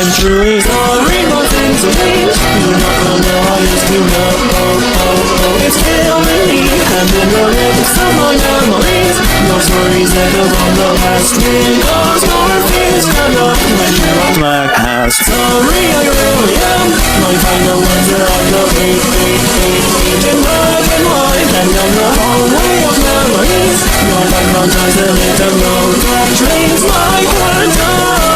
I'm truly sorry, nothing to change. You're not the girl I used to know. It's killing me. And in the lips of my memories, your stories echo from the past. Windows, your face stand up when you're on black ass. Sorry, I really am. My final words are on the page in black and white. And down the hallway of memories, your background tries to lit the road that trains my quarantine.